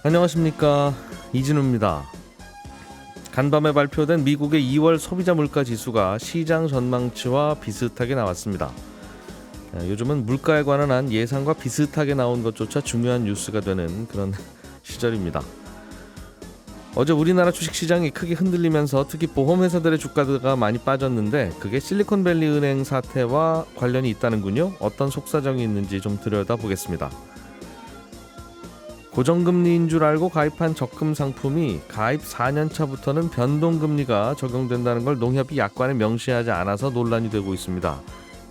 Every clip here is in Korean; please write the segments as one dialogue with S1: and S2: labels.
S1: 안녕하십니까, 이진우입니다. 간밤에 발표된 미국의 2월 소비자 물가 지수가 시장 전망치와 비슷하게 나왔습니다. 요즘은 물가에 관한 한 예상과 비슷하게 나온 것조차 중요한 뉴스가 되는 그런 시절입니다. 어제 우리나라 주식시장이 크게 흔들리면서 특히 보험회사들의 주가가 많이 빠졌는데 그게 실리콘밸리 은행 사태와 관련이 있다는군요. 어떤 속사정이 있는지 좀 들여다보겠습니다. 고정금리인 줄 알고 가입한 적금 상품이 가입 4년차부터는 변동금리가 적용된다는 걸 농협이 약관에 명시하지 않아서 논란이 되고 있습니다.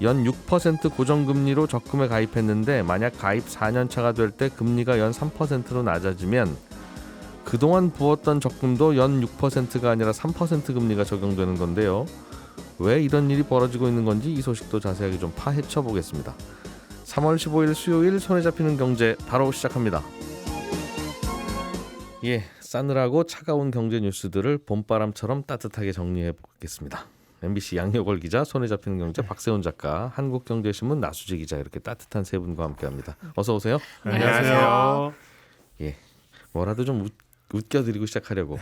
S1: 연 6% 고정금리로 적금에 가입했는데 만약 가입 4년차가 될 때 금리가 연 3%로 낮아지면 그동안 부었던 적금도 연 6%가 아니라 3% 금리가 적용되는 건데요. 왜 이런 일이 벌어지고 있는 건지 이 소식도 자세하게 좀 파헤쳐 보겠습니다. 3월 15일 수요일 손에 잡히는 경제 바로 시작합니다. 싸늘하고 차가운 경제 뉴스들을 봄바람처럼 따뜻하게 정리해 보겠습니다. MBC 양효걸 기자, 손에 잡히는 경제 박세훈 작가, 한국경제신문 나수지 기자, 이렇게 따뜻한 세 분과 함께합니다. 어서 오세요.
S2: 안녕하세요.
S1: 뭐라도 좀 웃겨드리고 시작하려고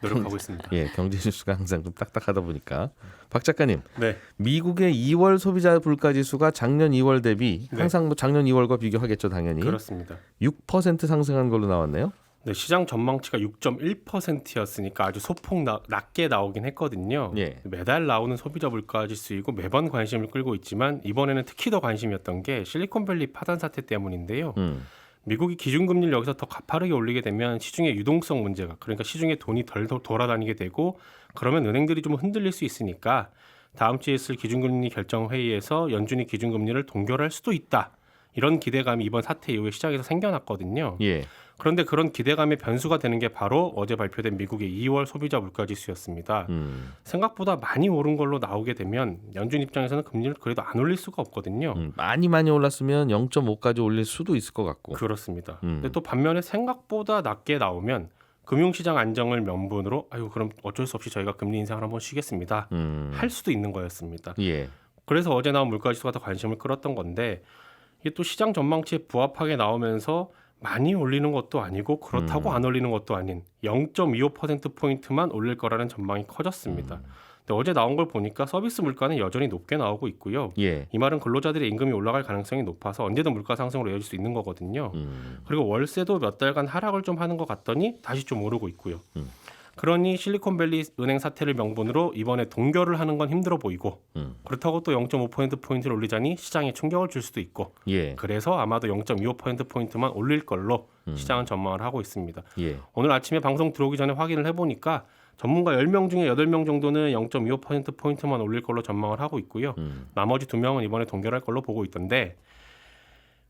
S2: 노력하고 있습니다.
S1: 경제 뉴스가 항상 좀 딱딱하다 보니까. 박 작가님,
S2: 네.
S1: 미국의 2월 소비자 물가 지수가 작년 2월 대비 항상 작년 2월과 비교하겠죠, 당연히.
S2: 그렇습니다.
S1: 6% 상승한 걸로 나왔네요.
S2: 네, 시장 전망치가 6.1%였으니까 아주 소폭 낮게 나오긴 했거든요. 매달 나오는 소비자 물가 지수이고 매번 관심을 끌고 있지만 이번에는 특히 더 관심이었던 게 실리콘밸리 파산 사태 때문인데요. 미국이 기준금리를 여기서 더 가파르게 올리게 되면 시중의 유동성 문제가, 그러니까 시중에 돈이 덜 돌아다니게 되고 그러면 은행들이 좀 흔들릴 수 있으니까 다음 주에 있을 기준금리 결정 회의에서 연준이 기준금리를 동결할 수도 있다. 이런 기대감이 이번 사태 이후에 시장에서 생겨났거든요. 그런데 그런 기대감의 변수가 되는 게 바로 어제 발표된 미국의 2월 소비자 물가지수였습니다. 생각보다 많이 오른 걸로 나오게 되면 연준 입장에서는 금리를 그래도 안 올릴 수가 없거든요.
S1: 많이 올랐으면 0.5까지 올릴 수도 있을 것 같고.
S2: 그렇습니다. 근데 또 반면에 생각보다 낮게 나오면 금융시장 안정을 명분으로 그럼 어쩔 수 없이 저희가 금리 인상을 한번 쉬겠습니다. 할 수도 있는 거였습니다. 그래서 어제 나온 물가지수가 더 관심을 끌었던 건데 이게 또 시장 전망치에 부합하게 나오면서 많이 올리는 것도 아니고 그렇다고 안 올리는 것도 아닌 0.25%포인트만 올릴 거라는 전망이 커졌습니다. 근데 어제 나온 걸 보니까 서비스 물가는 여전히 높게 나오고 있고요. 이 말은 근로자들의 임금이 올라갈 가능성이 높아서 언제든 물가 상승으로 이어질 수 있는 거거든요. 그리고 월세도 몇 달간 하락을 좀 하는 것 같더니 다시 좀 오르고 있고요. 그러니 실리콘밸리 은행 사태를 명분으로 이번에 동결을 하는 건 힘들어 보이고 그렇다고 또 0.5%포인트를 올리자니 시장에 충격을 줄 수도 있고 그래서 아마도 0.25%포인트만 올릴 걸로 시장은 전망을 하고 있습니다. 오늘 아침에 방송 들어오기 전에 확인을 해보니까 전문가 10명 중에 8명 정도는 0.25%포인트만 올릴 걸로 전망을 하고 있고요. 나머지 2명은 이번에 동결할 걸로 보고 있던데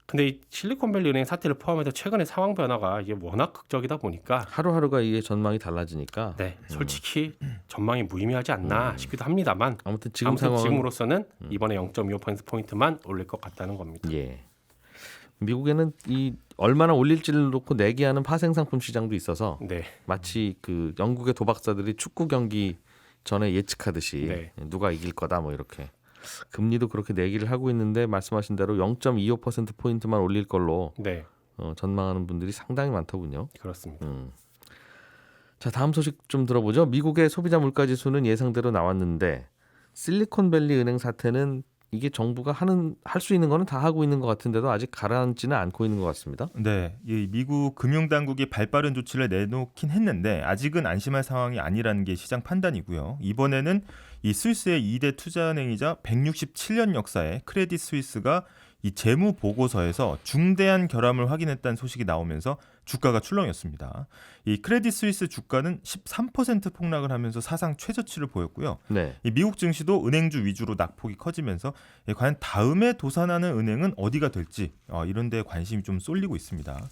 S2: 근데 이 실리콘밸리 은행 사태를 포함해서 최근의 상황 변화가 이게 워낙 극적이다 보니까
S1: 하루하루가 이게 전망이 달라지니까
S2: 솔직히 전망이 무의미하지 않나 싶기도 합니다만
S1: 아무튼
S2: 지금으로서는 이번에 0.25%포인트만 올릴 것 같다는 겁니다.
S1: 미국에는 이 얼마나 올릴지를 놓고 내기하는 파생상품 시장도 있어서 마치 그 영국의 도박사들이 축구 경기 전에 예측하듯이 누가 이길 거다 뭐 이렇게 금리도 그렇게 내기를 하고 있는데 말씀하신 대로 0.25%포인트만 올릴 걸로 전망하는 분들이 상당히 많더군요.
S2: 그렇습니다.
S1: 자, 다음 소식 좀 들어보죠. 미국의 소비자 물가지수는 예상대로 나왔는데 실리콘밸리 은행 사태는 이게 정부가 할 수 있는 거는 다 하고 있는 것 같은데도 아직 가라앉지는 않고 있는 것 같습니다.
S3: 이 미국 금융당국이 발빠른 조치를 내놓긴 했는데 아직은 안심할 상황이 아니라는 게 시장 판단이고요. 이번에는 이 스위스의 2대 투자은행이자 167년 역사의 크레딧 스위스가 이 재무 보고서에서 중대한 결함을 확인했다는 소식이 나오면서 주가가 출렁였습니다. 이 크레딧 스위스 주가는 13% 폭락을 하면서 사상 최저치를 보였고요. 이 미국 증시도 은행주 위주로 낙폭이 커지면서 과연 다음에 도산하는 은행은 어디가 될지 이런 데 관심이 좀 쏠리고 있습니다.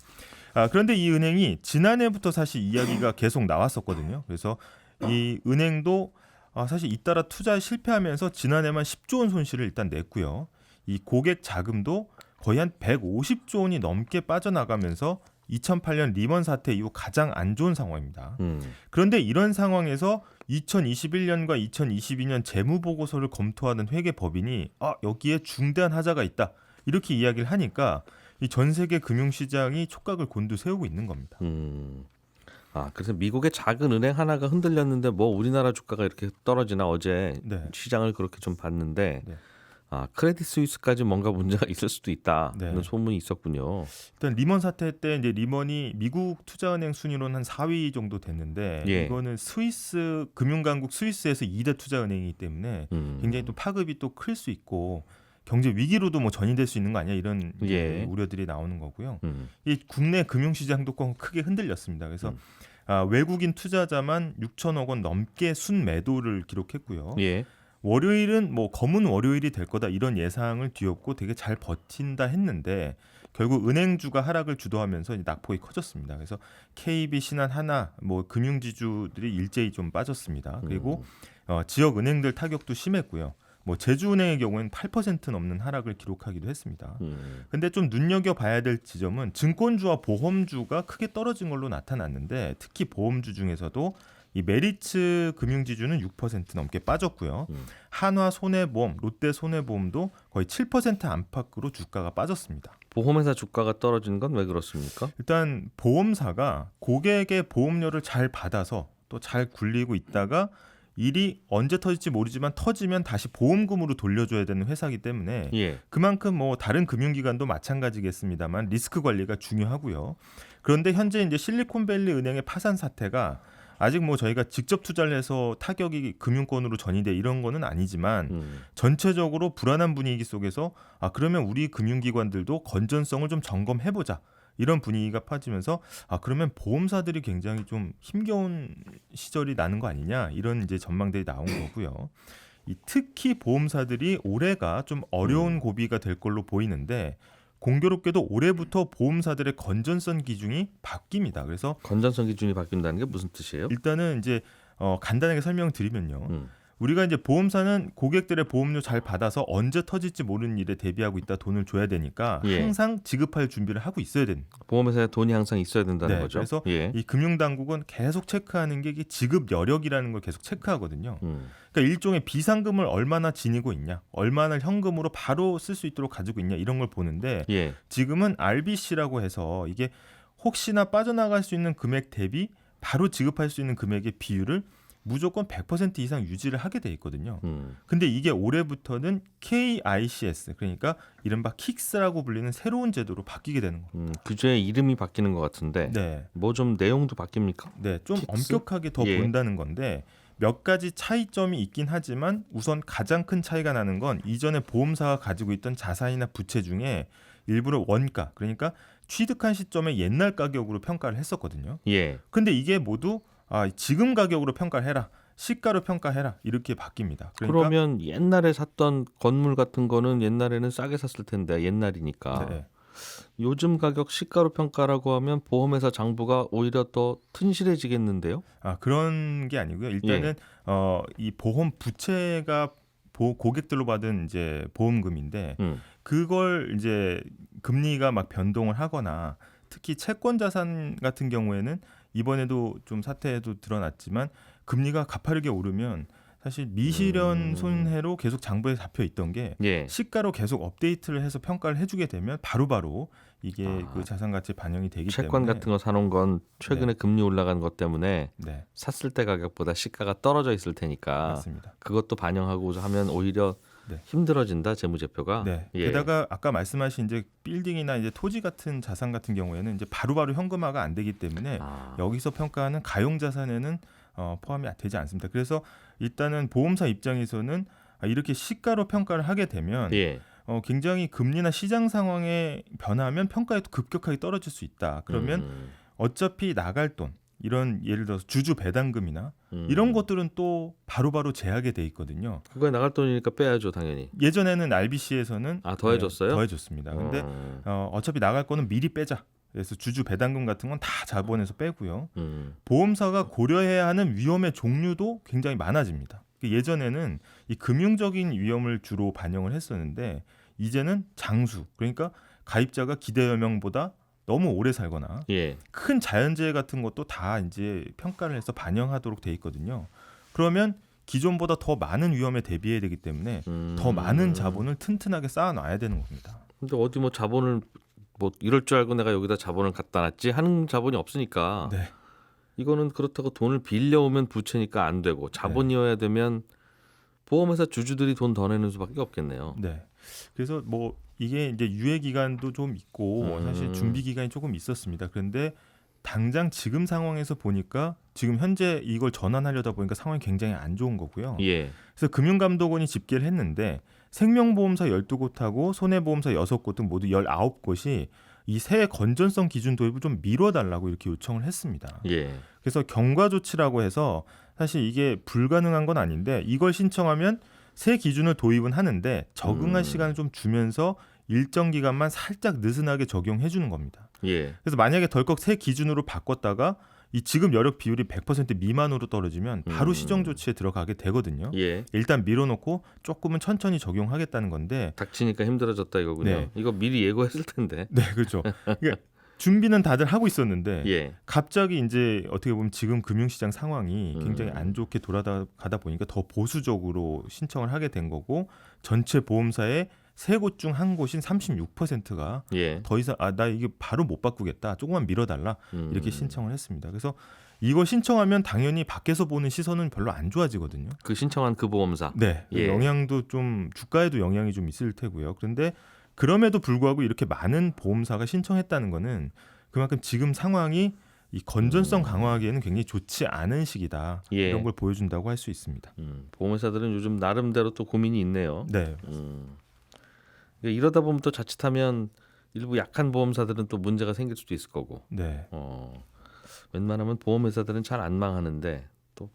S3: 그런데 이 은행이 지난해부터 사실 이야기가 계속 나왔었거든요. 그래서 이 은행도 사실 잇따라 투자에 실패하면서 지난해만 10조 원 손실을 일단 냈고요. 이 고객 자금도 거의 한 150조 원이 넘게 빠져나가면서 2008년 리먼 사태 이후 가장 안 좋은 상황입니다. 그런데 이런 상황에서 2021년과 2022년 재무보고서를 검토하는 회계법인이 여기에 중대한 하자가 있다 이렇게 이야기를 하니까 이 전 세계 금융시장이 촉각을 곤두세우고 있는 겁니다.
S1: 그래서 미국의 작은 은행 하나가 흔들렸는데 뭐 우리나라 주가가 이렇게 떨어지나 어제
S3: 네.
S1: 시장을 그렇게 좀 봤는데
S3: 네.
S1: 크레딧 스위스까지 뭔가 문제가 있을 수도 있다.
S3: 네.
S1: 이런 소문이 있었군요.
S3: 일단 리먼 사태 때 이제 리먼이 미국 투자은행 순위로는 한 4위 정도 됐는데
S1: 예.
S3: 이거는 스위스 금융강국 스위스에서 2대 투자은행이기 때문에 굉장히 또 파급이 또 클 수 있고 경제 위기로도 뭐 전이될 수 있는 거 아니야 이런
S1: 예.
S3: 우려들이 나오는 거고요. 이 국내 금융시장도 크게 흔들렸습니다. 그래서 외국인 투자자만 6천억 원 넘게 순매도를 기록했고요.
S1: 예.
S3: 월요일은 뭐 검은 월요일이 될 거다 이런 예상을 뒤엎고 되게 잘 버틴다 했는데 결국 은행주가 하락을 주도하면서 이제 낙폭이 커졌습니다. 그래서 KB, 신한, 하나 뭐 금융지주들이 일제히 좀 빠졌습니다. 그리고 지역 은행들 타격도 심했고요. 뭐 제주은행의 경우에는 8% 넘는 하락을 기록하기도 했습니다. 근데 좀 눈여겨봐야 될 지점은 증권주와 보험주가 크게 떨어진 걸로 나타났는데 특히 보험주 중에서도 이 메리츠 금융지주는 6% 넘게 빠졌고요. 한화 손해보험, 롯데 손해보험도 거의 7% 안팎으로 주가가 빠졌습니다.
S1: 보험회사 주가가 떨어진 건 왜 그렇습니까?
S3: 일단 보험사가 고객의 보험료를 잘 받아서 또 잘 굴리고 있다가 일이 언제 터질지 모르지만 터지면 다시 보험금으로 돌려줘야 되는 회사이기 때문에
S1: 예.
S3: 그만큼 뭐 다른 금융기관도 마찬가지겠습니다만 리스크 관리가 중요하고요. 그런데 현재 이제 실리콘밸리 은행의 파산 사태가 아직 뭐 저희가 직접 투자를 해서 타격이 금융권으로 전이돼 이런 거는 아니지만 전체적으로 불안한 분위기 속에서 그러면 우리 금융기관들도 건전성을 좀 점검해보자. 이런 분위기가 퍼지면서 그러면 보험사들이 굉장히 좀 힘겨운 시절이 나는 거 아니냐 이런 이제 전망들이 나온 거고요. 특히 보험사들이 올해가 좀 어려운 고비가 될 걸로 보이는데 공교롭게도 올해부터 보험사들의 건전성 기준이 바뀝니다. 그래서
S1: 건전성 기준이 바뀐다는 게 무슨 뜻이에요?
S3: 일단은 이제 간단하게 설명드리면요. 우리가 이제 보험사는 고객들의 보험료 잘 받아서 언제 터질지 모르는 일에 대비하고 있다 돈을 줘야 되니까
S1: 예.
S3: 항상 지급할 준비를 하고 있어야 되는.
S1: 보험회사에 돈이 항상 있어야 된다는 거죠.
S3: 그래서
S1: 예.
S3: 이 금융당국은 계속 체크하는 게 이게 지급 여력이라는 걸 계속 체크하거든요. 그러니까 일종의 비상금을 얼마나 지니고 있냐, 얼마나 현금으로 바로 쓸 수 있도록 가지고 있냐 이런 걸 보는데
S1: 예.
S3: 지금은 RBC라고 해서 이게 혹시나 빠져나갈 수 있는 금액 대비 바로 지급할 수 있는 금액의 비율을 무조건 100% 이상 유지를 하게 돼 있거든요. 근데 이게 올해부터는 KICS 그러니까 이른바 킥스라고 불리는 새로운 제도로 바뀌게 되는 거예요.
S1: 규제의 이름이 바뀌는 것 같은데
S3: 네.
S1: 뭐 좀 내용도 바뀝니까?
S3: 네, 좀
S1: 킥스?
S3: 엄격하게 더
S1: 예.
S3: 본다는 건데 몇 가지 차이점이 있긴 하지만 우선 가장 큰 차이가 나는 건 이전에 보험사가 가지고 있던 자산이나 부채 중에 일부러 원가 그러니까 취득한 시점에 옛날 가격으로 평가를 했었거든요.
S1: 예.
S3: 근데 이게 모두 지금 가격으로 평가를 해라. 시가로 평가해라. 이렇게 바뀝니다. 그러니까
S1: 그러면 옛날에 샀던 건물 같은 거는 옛날에는 싸게 샀을 텐데 옛날이니까
S3: 네.
S1: 요즘 가격 시가로 평가라고 하면 보험회사 장부가 오히려 더 튼실해지겠는데요?
S3: 그런 게 아니고요. 일단은 이 보험 부채가 고객들로 받은 이제 보험금인데 그걸 이제 금리가 막 변동을 하거나 특히 채권 자산 같은 경우에는 이번에도 좀 사태에도 드러났지만 금리가 가파르게 오르면 사실 미실현 손해로 계속 장부에 잡혀 있던 게
S1: 예.
S3: 시가로 계속 업데이트를 해서 평가를 해주게 되면 바로바로 이게 그 자산 가치에 반영이 되기
S1: 채권
S3: 때문에
S1: 같은 거 사놓은 건 최근에 금리 올라간 것 때문에
S3: 네,
S1: 샀을 때 가격보다 시가가 떨어져 있을 테니까
S3: 맞습니다.
S1: 그것도 반영하고 하면 오히려
S3: 네.
S1: 힘들어진다 재무제표가.
S3: 네.
S1: 예.
S3: 게다가 아까 말씀하신 이제 빌딩이나 이제 토지 같은 자산 같은 경우에는 이제 바로바로 현금화가 안 되기 때문에 여기서 평가하는 가용 자산에는 포함이 되지 않습니다. 그래서 일단은 보험사 입장에서는 이렇게 시가로 평가를 하게 되면
S1: 예.
S3: 굉장히 금리나 시장 상황에 변하면 평가에도 급격하게 떨어질 수 있다. 그러면 어차피 나갈 돈 이런 예를 들어서 주주 배당금이나 이런 것들은 또 바로바로 제하게 돼 있거든요.
S1: 그거에 나갈 돈이니까 빼야죠 당연히.
S3: 예전에는 RBC에서는
S1: 더해줬어요?
S3: 네, 더해줬습니다. 근데 어차피 나갈 거는 미리 빼자. 그래서 주주 배당금 같은 건 다 자본에서 빼고요. 보험사가 고려해야 하는 위험의 종류도 굉장히 많아집니다. 예전에는 이 금융적인 위험을 주로 반영을 했었는데 이제는 장수 그러니까 가입자가 기대 여명보다 너무 오래 살거나
S1: 예.
S3: 큰 자연재해 같은 것도 다 이제 평가를 해서 반영하도록 돼 있거든요. 그러면 기존보다 더 많은 위험에 대비해야 되기 때문에 더 많은 자본을 튼튼하게 쌓아놔야 되는 겁니다.
S1: 근데 어디 뭐 자본을 뭐 이럴 줄 알고 내가 여기다 자본을 갖다 놨지 하는 자본이 없으니까
S3: 네.
S1: 이거는 그렇다고 돈을 빌려오면 부채니까 안 되고 자본이어야 되면 보험회사 주주들이 돈 더 내는 수밖에 없겠네요.
S3: 네. 그래서 뭐 이게 이제 유예 기간도 좀 있고 사실 준비 기간이 조금 있었습니다. 그런데 당장 지금 상황에서 보니까 지금 현재 이걸 전환하려다 보니까 상황이 굉장히 안 좋은 거고요.
S1: 예.
S3: 그래서 금융감독원이 집계를 했는데 생명보험사 12곳하고 손해보험사 6곳 등 모두 19곳이 이 새 건전성 기준 도입을 좀 미뤄달라고 이렇게 요청을 했습니다.
S1: 예.
S3: 그래서 경과 조치라고 해서 사실 이게 불가능한 건 아닌데 이걸 신청하면 새 기준을 도입은 하는데 적응할 시간을 좀 주면서 일정 기간만 살짝 느슨하게 적용해 주는 겁니다.
S1: 예.
S3: 그래서 만약에 덜컥 새 기준으로 바꿨다가 이 지금 여력 비율이 100% 미만으로 떨어지면 바로 시정 조치에 들어가게 되거든요.
S1: 예.
S3: 일단 밀어놓고 조금은 천천히 적용하겠다는 건데
S1: 닥치니까 힘들어졌다 이거군요.
S3: 네.
S1: 이거 미리 예고했을 텐데.
S3: 네, 그렇죠. 그러니까 준비는 다들 하고 있었는데
S1: 예.
S3: 갑자기 이제 어떻게 보면 지금 금융시장 상황이 굉장히 안 좋게 돌아가다 보니까 더 보수적으로 신청을 하게 된 거고 전체 보험사의 세 곳 중 한 곳인 36%가
S1: 예.
S3: 더 이상 나 이게 바로 못 바꾸겠다. 조금만 밀어달라 이렇게 신청을 했습니다. 그래서 이거 신청하면 당연히 밖에서 보는 시선은 별로 안 좋아지거든요.
S1: 그 신청한 그 보험사.
S3: 네,
S1: 예.
S3: 영향도 좀 주가에도 영향이 좀 있을 테고요. 그런데 그럼에도 불구하고 이렇게 많은 보험사가 신청했다는 거는 그만큼 지금 상황이 이 건전성 강화하기에는 굉장히 좋지 않은 시기다.
S1: 예.
S3: 이런 걸 보여준다고 할 수 있습니다.
S1: 보험회사들은 요즘 나름대로 또 고민이 있네요.
S3: 네.
S1: 이러다 보면 또 자칫하면 일부 약한 보험사들은 또 문제가 생길 수도 있을 거고.
S3: 네.
S1: 웬만하면 보험회사들은 잘 안 망하는데 또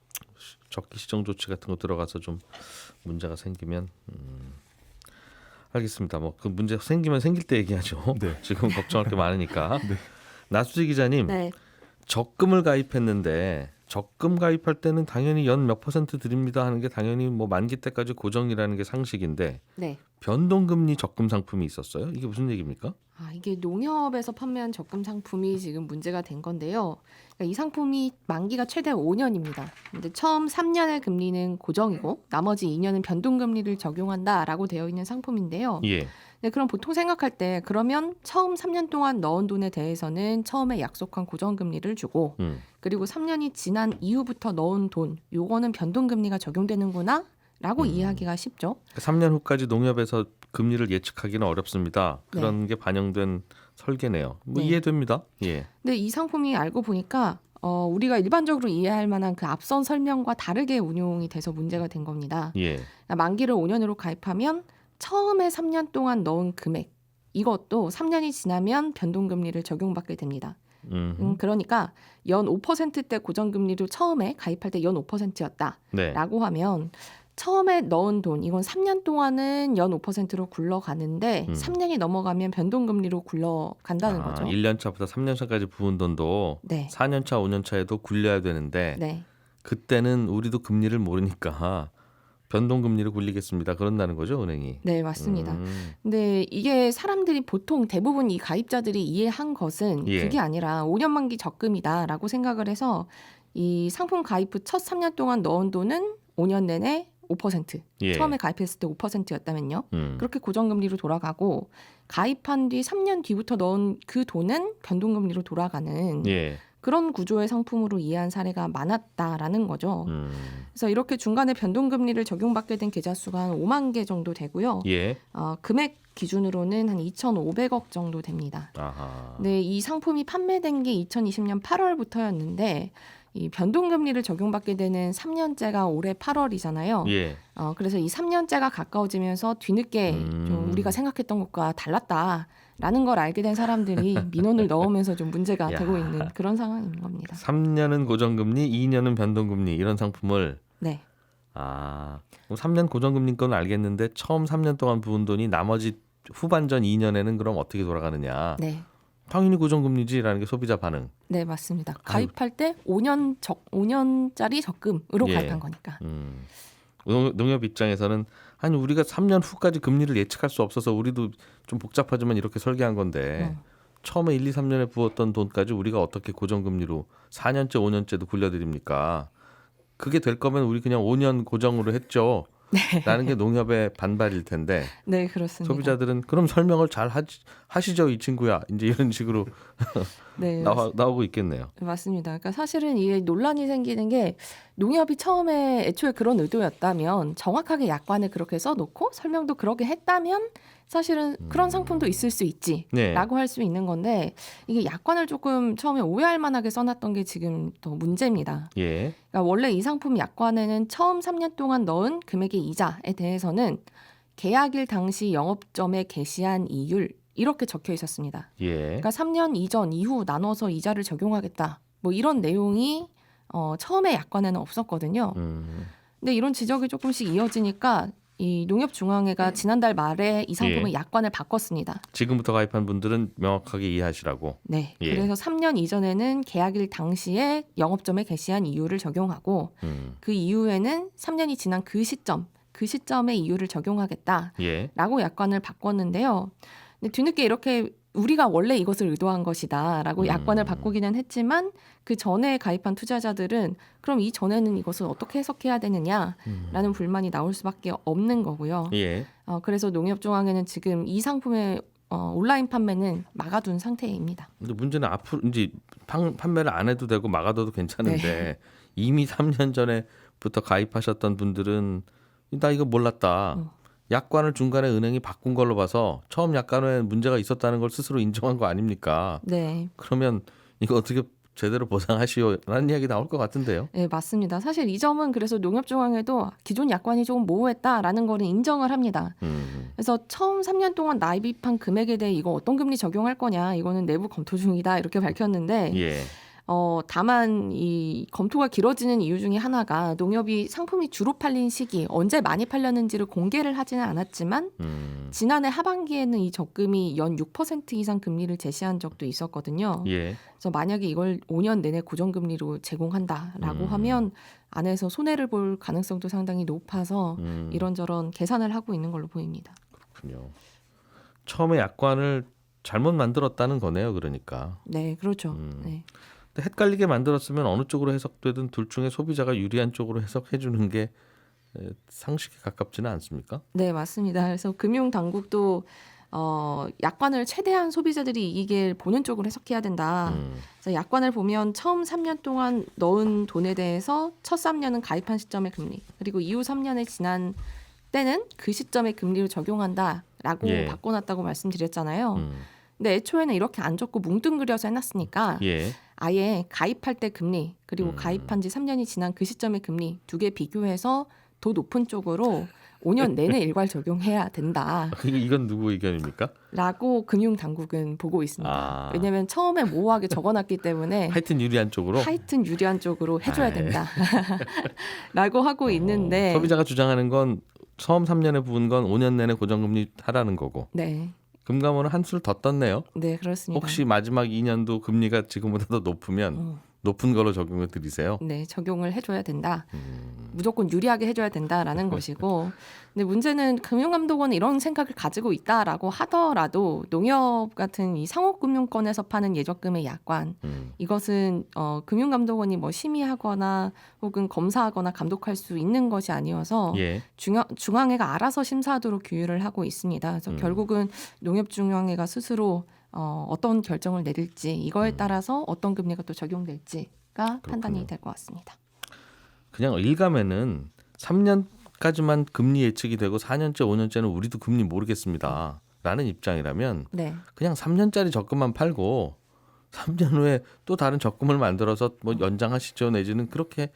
S1: 적기 시정 조치 같은 거 들어가서 좀 문제가 생기면 알겠습니다. 뭐 그 문제 생기면 생길 때 얘기하죠.
S3: 네.
S1: 지금 걱정할 게 많으니까.
S3: 네.
S1: 나수지 기자님,
S4: 네.
S1: 적금을 가입했는데 적금 가입할 때는 당연히 연 몇 % 드립니다 하는 게 당연히 뭐 만기 때까지 고정이라는 게 상식인데
S4: 네.
S1: 변동금리 적금 상품이 있었어요. 이게 무슨 얘기입니까?
S4: 이게 농협에서 판매한 적금 상품이 지금 문제가 된 건데요. 그러니까 이 상품이 만기가 최대 5년입니다. 근데 처음 3년의 금리는 고정이고 나머지 2년은 변동금리를 적용한다라고 되어 있는 상품인데요.
S1: 예.
S4: 네, 그럼 보통 생각할 때 그러면 처음 3년 동안 넣은 돈에 대해서는 처음에 약속한 고정금리를 주고 그리고 3년이 지난 이후부터 넣은 돈 요거는 변동금리가 적용되는구나 라고 이해하기가 쉽죠.
S1: 3년 후까지 농협에서 금리를 예측하기는 어렵습니다. 그런 게 반영된 설계네요. 뭐
S4: 네.
S1: 이해됩니다. 예.
S4: 근데 이 상품이 알고 보니까 우리가 일반적으로 이해할 만한 그 앞선 설명과 다르게 운용이 돼서 문제가 된 겁니다.
S1: 예.
S4: 만기를 5년으로 가입하면 처음에 3년 동안 넣은 금액 이것도 3년이 지나면 변동금리를 적용받게 됩니다. 그러니까 연 5%대 고정금리로 처음에 가입할 때 연 5%였다라고
S1: 네.
S4: 하면 처음에 넣은 돈 이건 3년 동안은 연 5%로 굴러가는데 3년이 넘어가면 변동금리로 굴러간다는 거죠.
S1: 1년 차부터 3년 차까지 부은 돈도
S4: 네.
S1: 4년 차, 5년 차에도 굴려야 되는데
S4: 네.
S1: 그때는 우리도 금리를 모르니까 변동금리를 굴리겠습니다. 그런다는 거죠, 은행이.
S4: 네, 맞습니다. 근데 이게 사람들이 보통 대부분 이 가입자들이 이해한 것은
S1: 예.
S4: 그게 아니라 5년 만기 적금이다라고 생각을 해서 이 상품 가입 후 첫 3년 동안 넣은 돈은 5년 내내 5%.
S1: 예.
S4: 처음에 가입했을 때 5%였다면요. 그렇게 고정금리로 돌아가고 가입한 뒤 3년 뒤부터 넣은 그 돈은 변동금리로 돌아가는
S1: 예.
S4: 그런 구조의 상품으로 이해한 사례가 많았다라는 거죠. 그래서 이렇게 중간에 변동금리를 적용받게 된 계좌 수가 한 5만 개 정도 되고요.
S1: 예.
S4: 금액 기준으로는 한 2,500억 정도 됩니다.
S1: 아하.
S4: 네, 이 상품이 판매된 게 2020년 8월부터였는데 이 변동금리를 적용받게 되는 3년째가 올해 8월이잖아요.
S1: 예.
S4: 그래서 이 3년째가 가까워지면서 뒤늦게 좀 우리가 생각했던 것과 달랐다라는 걸 알게 된 사람들이 민원을 넣으면서 좀 문제가
S1: 야.
S4: 되고 있는 그런 상황인 겁니다.
S1: 3년은 고정금리, 2년은 변동금리 이런 상품을
S4: 네.
S1: 그럼 3년 고정금리 건 알겠는데 처음 3년 동안 부은 돈이 나머지 후반전 2년에는 그럼 어떻게 돌아가느냐.
S4: 네.
S1: 당연히 고정금리지라는 게 소비자 반응.
S4: 네, 맞습니다. 가입할 때 5년짜리 적금으로
S1: 예.
S4: 가입한 거니까.
S1: 농협 입장에서는 아니 우리가 3년 후까지 금리를 예측할 수 없어서 우리도 좀 복잡하지만 이렇게 설계한 건데 처음에 1, 2, 3년에 부었던 돈까지 우리가 어떻게 고정금리로 4년째, 5년째도 굴려드립니까? 그게 될 거면 우리 그냥 5년 고정으로 했죠. 라는 게 농협의 반발일 텐데
S4: 네, 그렇습니다.
S1: 소비자들은 그럼 설명을 잘 하시죠 이 친구야 이제 이런 식으로
S4: 네,
S1: 나오고 있겠네요.
S4: 맞습니다. 그러니까 사실은 이게 논란이 생기는 게 농협이 처음에 애초에 그런 의도였다면 정확하게 약관을 그렇게 써놓고 설명도 그렇게 했다면 사실은 그런 상품도 있을 수 있지라고
S1: 네.
S4: 할 수 있는 건데 이게 약관을 조금 처음에 오해할 만하게 써놨던 게 지금 더 문제입니다.
S1: 예.
S4: 그러니까 원래 이 상품 약관에는 처음 3년 동안 넣은 금액의 이자에 대해서는 계약일 당시 영업점에 게시한 이율 이렇게 적혀 있었습니다.
S1: 예.
S4: 그러니까 3년 이전 이후 나눠서 이자를 적용하겠다. 뭐 이런 내용이 처음에 약관에는 없었거든요. 근데 이런 지적이 조금씩 이어지니까 이 농협중앙회가 지난달 말에 이 상품의 약관을 바꿨습니다.
S1: 지금부터 가입한 분들은 명확하게 이해하시라고.
S4: 네. 그래서 3년 이전에는 계약일 당시에 영업점에 게시한 이율을 적용하고 그 이후에는 3년이 지난 그 시점에 이율을 적용하겠다라고 약관을 바꿨는데요. 근데 뒤늦게 이렇게 우리가 원래 이것을 의도한 것이다라고 약관을 바꾸기는 했지만 그 전에 가입한 투자자들은 그럼 이 전에는 이것을 어떻게 해석해야 되느냐라는 불만이 나올 수밖에 없는 거고요.
S1: 예.
S4: 그래서 농협중앙회는 지금 이 상품의 온라인 판매는 막아둔 상태입니다.
S1: 근데 문제는 앞으로 이제 판매를 안 해도 되고 막아둬도 괜찮은데 이미 3년 전에부터 가입하셨던 분들은 나 이거 몰랐다. 약관을 중간에 은행이 바꾼 걸로 봐서 처음 약관에 문제가 있었다는 걸 스스로 인정한 거 아닙니까?
S4: 네.
S1: 그러면 이거 어떻게 제대로 보상하시오라는 이야기 나올 것 같은데요.
S4: 네, 맞습니다. 사실 이 점은 그래서 농협중앙회도 기존 약관이 조금 모호했다라는 거는 인정을 합니다. 그래서 처음 3년 동안 납입한 금액에 대해 이거 어떤 금리 적용할 거냐 이거는 내부 검토 중이다 이렇게 밝혔는데
S1: 예.
S4: 다만 이 검토가 길어지는 이유 중에 하나가 농협이 상품이 주로 팔린 시기 언제 많이 팔렸는지를 공개를 하지는 않았지만 지난해 하반기에는 이 적금이 연 6% 이상 금리를 제시한 적도 있었거든요.
S1: 예.
S4: 그래서 만약에 이걸 5년 내내 고정금리로 제공한다라고 하면 안에서 손해를 볼 가능성도 상당히 높아서 이런저런 계산을 하고 있는 걸로 보입니다.
S1: 그렇군요. 처음에 약관을 잘못 만들었다는 거네요. 그러니까.
S4: 네, 그렇죠. 네.
S1: 헷갈리게 만들었으면 어느 쪽으로 해석되든 둘 중에 소비자가 유리한 쪽으로 해석해 주는 게 상식에 가깝지는 않습니까?
S4: 네, 맞습니다. 그래서 금융당국도 약관을 최대한 소비자들이 이익을 보는 쪽으로 해석해야 된다. 그래서 약관을 보면 처음 3년 동안 넣은 돈에 대해서 첫 3년은 가입한 시점의 금리, 그리고 이후 3년에 지난 때는 그 시점의 금리를 적용한다라고 바꿔놨다고 말씀드렸잖아요. 근데 애초에는 이렇게 안 적고 뭉뚱그려서 해놨으니까 아예 가입할 때 금리 그리고 가입한 지 3년이 지난 그 시점의 금리 두 개 비교해서 더 높은 쪽으로 5년 내내 일괄 적용해야 된다.
S1: 이건 누구 의견입니까?
S4: 라고 금융당국은 보고 있습니다. 왜냐하면 처음에 모호하게 적어놨기 때문에
S1: 하여튼 유리한 쪽으로
S4: 해줘야 된다. 라고 하고 있는데
S1: 소비자가 주장하는 건 처음 3년에 부은 건 5년 내내 고정금리 하라는 거고
S4: 네.
S1: 금감원은 한술 더 떴네요.
S4: 네, 그렇습니다.
S1: 혹시 마지막 2년도 금리가 지금보다 더 높으면 높은 걸로 적용을 드리세요?
S4: 네, 적용을 해줘야 된다. 무조건 유리하게 해줘야 된다라는 것이고, 근데 문제는 금융감독원은 이런 생각을 가지고 있다라고 하더라도 농협 같은 이 상호금융권에서 파는 예적금의 약관, 이것은 금융감독원이 뭐 심의하거나 혹은 검사하거나 감독할 수 있는 것이 아니어서 중앙회가 알아서 심사하도록 규율을 하고 있습니다. 그래서 결국은 농협중앙회가 스스로 어떤 결정을 내릴지 이거에 따라서 어떤 금리가 또 적용될지가 판단이 될 것 같습니다.
S1: 그냥 일감에는 3년까지만 금리 예측이 되고 4년째 5년째는 우리도 금리 모르겠습니다 라는 입장이라면 그냥 3년짜리 적금만 팔고 3년 후에 또 다른 적금을 만들어서 뭐 연장하시죠 내지는 그렇게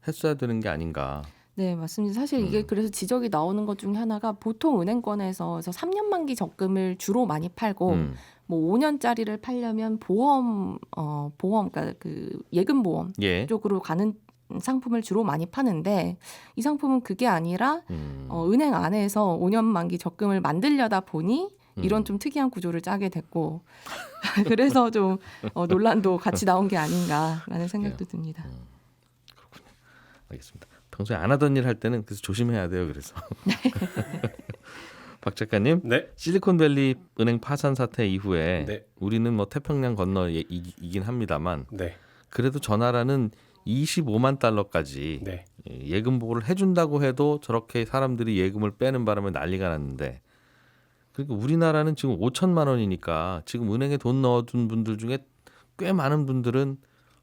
S1: 했어야 되는 게 아닌가.
S4: 네, 맞습니다. 사실 이게 그래서 지적이 나오는 것 중에 하나가 보통 은행권에서 3년 만기 적금을 주로 많이 팔고 뭐 5년짜리를 팔려면 보험 그러니까 그 예금 보험 쪽으로 가는 상품을 주로 많이 파는데 이 상품은 그게 아니라 은행 안에서 5년 만기 적금을 만들려다 보니 이런 좀 특이한 구조를 짜게 됐고 그래서 좀 논란도 같이 나온 게 아닌가라는 생각도 듭니다.
S1: 그렇군요. 알겠습니다. 평소에 안 하던 일 할 때는 그래서 조심해야 돼요. 그래서 박 작가님, 실리콘밸리 은행 파산 사태 이후에 우리는 뭐 태평양 건너이긴 합니다만 그래도 저 나라는 25만 달러까지
S2: 네.
S1: 예금 보호를 해준다고 해도 저렇게 사람들이 예금을 빼는 바람에 난리가 났는데, 그러니까 우리나라는 지금 5천만 원이니까 지금 은행에 돈 넣어둔 분들 중에 꽤 많은 분들은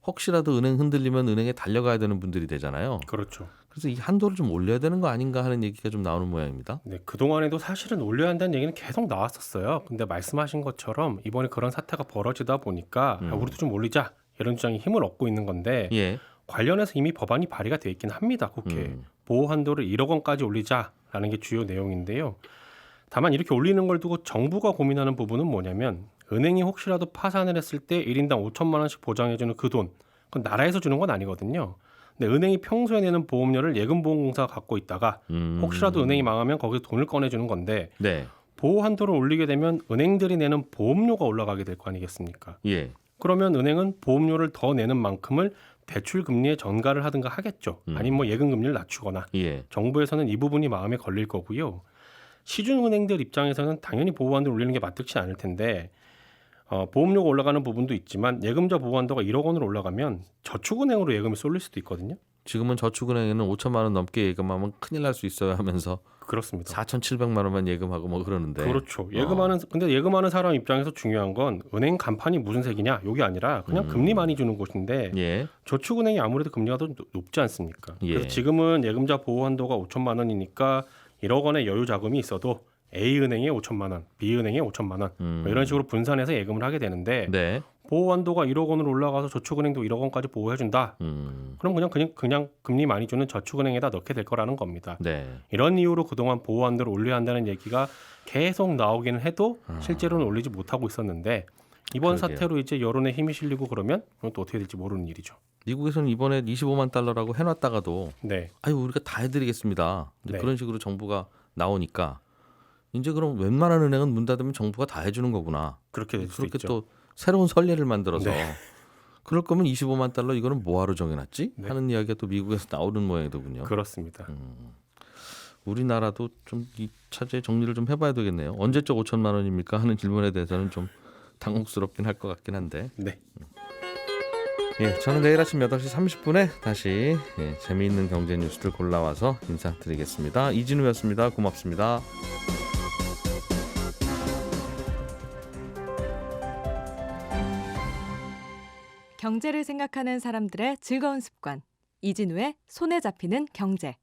S1: 혹시라도 은행 흔들리면 은행에 달려가야 되는 분들이 되잖아요.
S2: 그렇죠.
S1: 그래서 이 한도를 좀 올려야 되는 거 아닌가 하는 얘기가 좀 나오는 모양입니다.
S2: 네, 그동안에도 사실은 올려야 한다는 얘기는 계속 나왔었어요. 근데 말씀하신 것처럼 이번에 그런 사태가 벌어지다 보니까 우리도 좀 올리자 이런 주장이 힘을 얻고 있는 건데
S1: 예.
S2: 관련해서 이미 법안이 발의가 돼 있긴 합니다. 국회에. 보호 한도를 1억 원까지 올리자라는 게 주요 내용인데요. 다만 이렇게 올리는 걸 두고 정부가 고민하는 부분은 뭐냐면 은행이 혹시라도 파산을 했을 때 1인당 5천만 원씩 보장해주는 그 돈, 그건 나라에서 주는 건 아니거든요. 근데 은행이 평소에 내는 보험료를 예금보험공사가 갖고 있다가 혹시라도 은행이 망하면 거기서 돈을 꺼내주는 건데
S1: 네.
S2: 보호 한도를 올리게 되면 은행들이 내는 보험료가 올라가게 될 거 아니겠습니까?
S1: 예.
S2: 그러면 은행은 보험료를 더 내는 만큼을 대출 금리에 전가를 하든가 하겠죠. 아니면 뭐 예금 금리를 낮추거나.
S1: 예.
S2: 정부에서는 이 부분이 마음에 걸릴 거고요. 시중은행들 입장에서는 당연히 보호 한도를 올리는 게 마땅치 않을 텐데 보험료가 올라가는 부분도 있지만 예금자 보호 한도가 1억 원으로 올라가면 저축은행으로 예금이 쏠릴 수도 있거든요. 지금은
S1: 저축은행에는 5천만 원 넘게 예금하면 큰일 날 수 있어요 하면서
S2: 그렇습니다.
S1: 4,700만 원만 예금하고 뭐 그러는데.
S2: 그렇죠. 근데 예금하는 사람 입장에서 중요한 건 은행 간판이 무슨 색이냐 이게 아니라 그냥 금리 많이 주는 곳인데
S1: 예.
S2: 저축은행이 아무래도 금리가 더 높지 않습니까?
S1: 예.
S2: 그래서 지금은 예금자 보호 한도가 5천만 원이니까 1억 원의 여유 자금이 있어도 A은행에 5천만 원, B은행에 5천만 원 뭐 이런 식으로 분산해서 예금을 하게 되는데
S1: 네.
S2: 보호 한도가 1억 원으로 올라가서 저축은행도 1억 원까지 보호해준다. 그럼 그냥 금리 많이 주는 저축은행에다 넣게 될 거라는 겁니다.
S1: 네.
S2: 이런 이유로 그동안 보호 한도를 올려야 한다는 얘기가 계속 나오기는 해도 실제로는 올리지 못하고 있었는데 이번
S1: 그러게요.
S2: 사태로 이제 여론에 힘이 실리고 그러면 또 어떻게 될지 모르는 일이죠.
S1: 미국에서는 이번에 25만 달러라고 해놨다가도
S2: 네.
S1: 아유 우리가 다 해드리겠습니다.
S2: 네.
S1: 그런 식으로 정부가 나오니까 이제 그럼 웬만한 은행은 문 닫으면 정부가 다 해주는 거구나.
S2: 그렇게 될 수도
S1: 그렇게
S2: 있죠.
S1: 또 새로운 선례를 만들어서
S2: 네.
S1: 그럴 거면 25만 달러 이거는 뭐하러 정해놨지?
S2: 네.
S1: 하는 이야기가 또 미국에서 나오는 모양이더군요.
S2: 그렇습니다.
S1: 우리나라도 좀 이 차제 정리를 좀 해봐야 되겠네요. 언제적 5천만 원입니까? 하는 질문에 대해서는 좀 당혹스럽긴 할 것 같긴 한데.
S2: 네.
S1: 예, 저는 내일 아침 8시 30분에 다시 재미있는 경제 뉴스들 골라와서 인사드리겠습니다. 이진우였습니다. 고맙습니다.
S5: 경제를 생각하는 사람들의 즐거운 습관. 이진우의 손에 잡히는 경제.